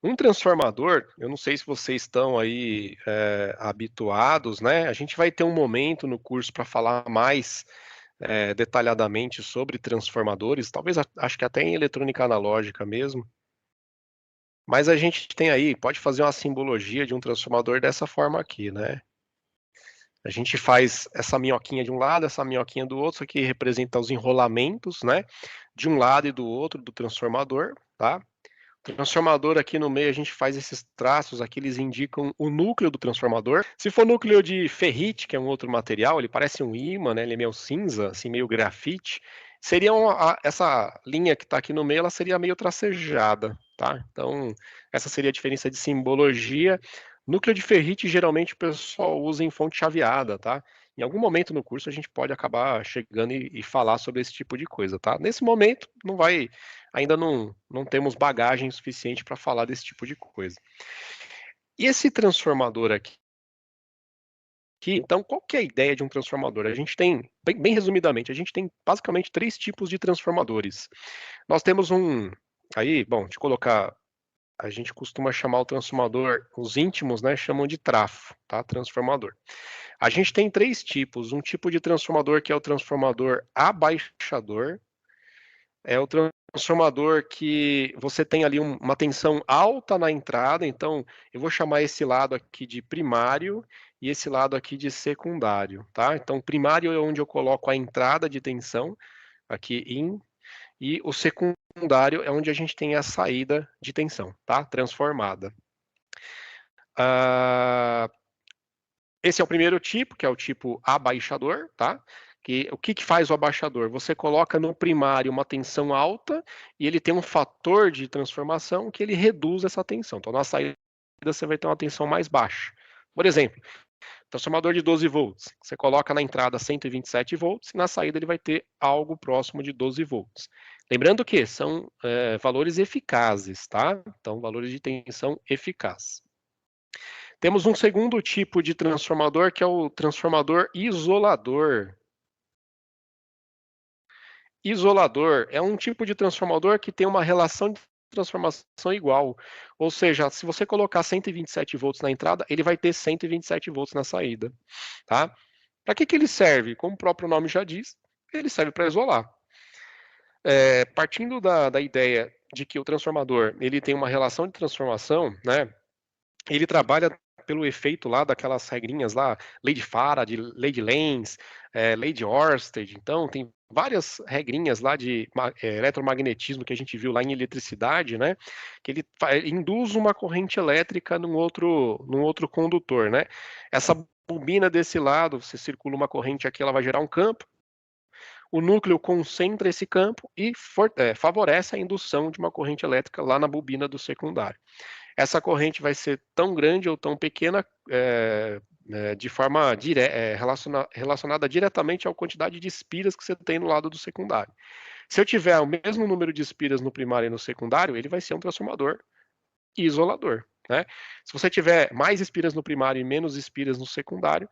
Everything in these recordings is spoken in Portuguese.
Um transformador, eu não sei se vocês estão aí habituados, né? A gente vai ter um momento no curso para falar mais detalhadamente sobre transformadores, talvez acho que até em eletrônica analógica mesmo. Mas a gente tem aí, pode fazer uma simbologia de um transformador dessa forma aqui, né? A gente faz essa minhoquinha de um lado, essa minhoquinha do outro, isso aqui representa os enrolamentos, né? De um lado e do outro do transformador, tá? Transformador aqui no meio a gente faz esses traços aqui, eles indicam o núcleo do transformador. Se for núcleo de ferrite, que é um outro material, ele parece um ímã, né? Ele é meio cinza, assim, meio grafite. Seria essa linha que está aqui no meio, ela seria meio tracejada, tá? Então, essa seria a diferença de simbologia. Núcleo de ferrite, geralmente o pessoal usa em fonte chaveada, tá? Em algum momento no curso a gente pode acabar chegando e falar sobre esse tipo de coisa, tá? Nesse momento, ainda não temos bagagem suficiente para falar desse tipo de coisa. E esse transformador aqui, então, qual que é a ideia de um transformador? A gente tem, bem resumidamente, a gente tem basicamente 3 tipos de transformadores. Nós temos aí, bom, de colocar, a gente costuma chamar o transformador, os íntimos, né, chamam de trafo, tá? Transformador. A gente tem 3 tipos, um tipo de transformador que é o transformador abaixador, é o transformador que você tem ali uma tensão alta na entrada, então eu vou chamar esse lado aqui de primário e esse lado aqui de secundário, tá? Então, primário é onde eu coloco a entrada de tensão, aqui in, e o secundário é onde a gente tem a saída de tensão, tá? Transformada. Esse é o primeiro tipo, que é o tipo abaixador, tá? O que faz o abaixador? Você coloca no primário uma tensão alta e ele tem um fator de transformação que ele reduz essa tensão. Então, na saída você vai ter uma tensão mais baixa. Por exemplo, transformador de 12 volts. Você coloca na entrada 127 volts e na saída ele vai ter algo próximo de 12 volts. Lembrando que são valores eficazes, tá? Então, valores de tensão eficaz. Temos um segundo tipo de transformador, que é o transformador isolador. Isolador é um tipo de transformador que tem uma relação de transformação igual. Ou seja, se você colocar 127 volts na entrada, ele vai ter 127 volts na saída. Tá? Para que ele serve? Como o próprio nome já diz, ele serve para isolar. Partindo da ideia de que o transformador ele tem uma relação de transformação, né? Ele trabalha pelo efeito lá daquelas regrinhas lá, lei de Faraday, lei de Lenz, lei de Ørsted. Então, tem várias regrinhas lá de eletromagnetismo que a gente viu lá em eletricidade, né? Que ele induz uma corrente elétrica num outro condutor, né? Essa bobina desse lado, você circula uma corrente aqui, ela vai gerar um campo. O núcleo concentra esse campo e favorece a indução de uma corrente elétrica lá na bobina do secundário. Essa corrente vai ser tão grande ou tão pequena de forma relacionada diretamente à quantidade de espiras que você tem no lado do secundário. Se eu tiver o mesmo número de espiras no primário e no secundário, ele vai ser um transformador isolador. Né? Se você tiver mais espiras no primário e menos espiras no secundário,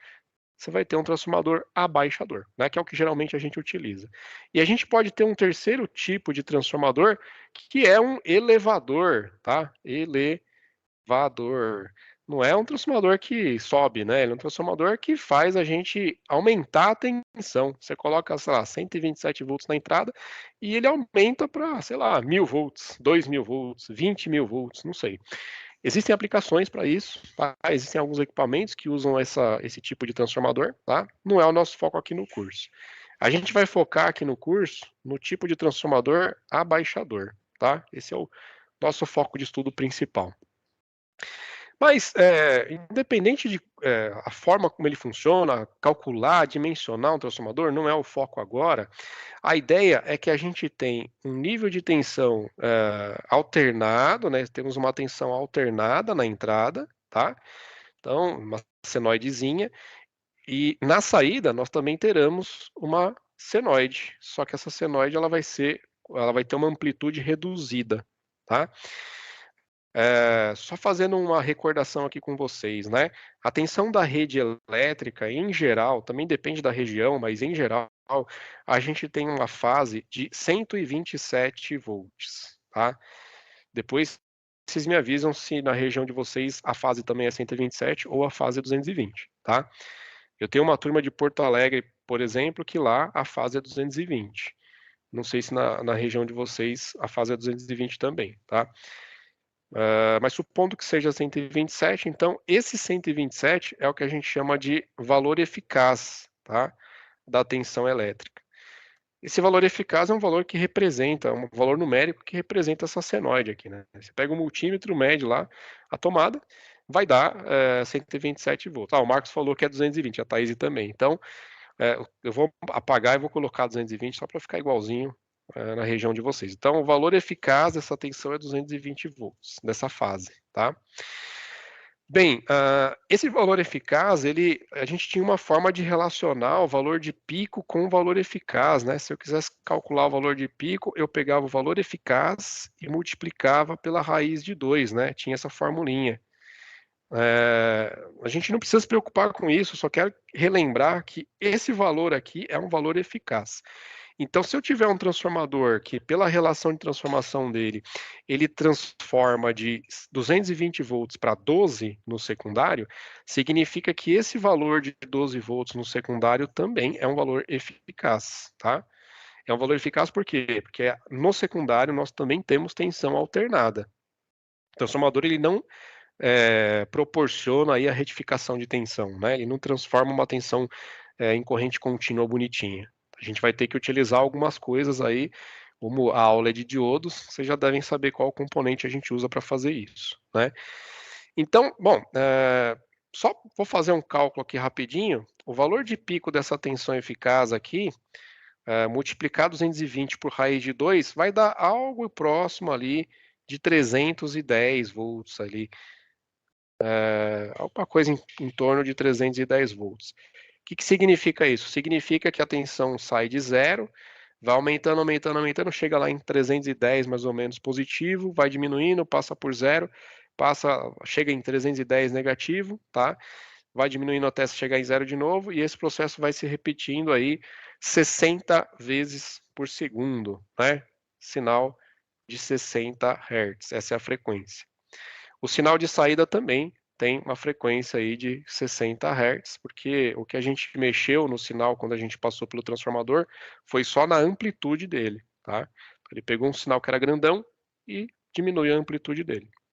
você vai ter um transformador abaixador, né, que é o que geralmente a gente utiliza. E a gente pode ter um terceiro tipo de transformador, que é um elevador, tá? Elevador. Não é um transformador que sobe, né? Ele é um transformador que faz a gente aumentar a tensão. Você coloca, sei lá, 127 volts na entrada e ele aumenta para, sei lá, 1000 volts, 2000 volts, 20.000 volts, não sei. Existem aplicações para isso, tá? Existem alguns equipamentos que usam esse tipo de transformador, tá? Não é o nosso foco aqui no curso. A gente vai focar aqui no curso no tipo de transformador abaixador, tá? Esse é o nosso foco de estudo principal. Mas, independente de a forma como ele funciona, calcular, dimensionar um transformador, não é o foco agora. A ideia é que a gente tem um nível de tensão alternado, né? Temos uma tensão alternada na entrada, tá? Então, uma senoidezinha. E na saída, nós também teremos uma senoide. Só que essa senoide ela vai ter uma amplitude reduzida, tá? Só fazendo uma recordação aqui com vocês, né? A tensão da rede elétrica, em geral, também depende da região, mas em geral, a gente tem uma fase de 127 volts, tá? Depois vocês me avisam se na região de vocês a fase também é 127 ou a fase é 220, tá? Eu tenho uma turma de Porto Alegre, por exemplo, que lá a fase é 220. Não sei se na região de vocês a fase é 220 também, tá? Mas supondo que seja 127, então esse 127 é o que a gente chama de valor eficaz, tá? Da tensão elétrica. Esse valor eficaz é um valor que representa, um valor numérico que representa essa senoide aqui, né? Você pega o multímetro, mede lá a tomada, vai dar 127 volts. O Marcos falou que é 220, a Thaís também. Então, eu vou apagar e vou colocar 220 só para ficar igualzinho na região de vocês. Então, o valor eficaz dessa tensão é 220 volts, nessa fase, tá? Bem, esse valor eficaz, a gente tinha uma forma de relacionar o valor de pico com o valor eficaz, né? Se eu quisesse calcular o valor de pico, eu pegava o valor eficaz e multiplicava pela raiz de 2, né? Tinha essa formulinha. A gente não precisa se preocupar com isso, só quero relembrar que esse valor aqui é um valor eficaz. Então, se eu tiver um transformador que, pela relação de transformação dele, ele transforma de 220 volts para 12 no secundário, significa que esse valor de 12 volts no secundário também é um valor eficaz, tá? É um valor eficaz por quê? Porque no secundário nós também temos tensão alternada. O transformador ele não proporciona aí a retificação de tensão, né? Ele não transforma uma tensão em corrente contínua bonitinha. A gente vai ter que utilizar algumas coisas aí, como a aula é de diodos, vocês já devem saber qual componente a gente usa para fazer isso, né? Então, bom, só vou fazer um cálculo aqui rapidinho. O valor de pico dessa tensão eficaz aqui, multiplicar 220 por raiz de 2, vai dar algo próximo ali de 310 volts ali, alguma coisa em torno de 310 volts. O que significa isso? Significa que a tensão sai de zero, vai aumentando, aumentando, aumentando, chega lá em 310 mais ou menos positivo, vai diminuindo, passa por zero, chega em 310 negativo, tá? Vai diminuindo até chegar em zero de novo, e esse processo vai se repetindo aí 60 vezes por segundo, né? Sinal de 60 Hz, essa é a frequência. O sinal de saída também tem uma frequência aí de 60 Hz, porque o que a gente mexeu no sinal quando a gente passou pelo transformador foi só na amplitude dele, tá? Ele pegou um sinal que era grandão e diminuiu a amplitude dele.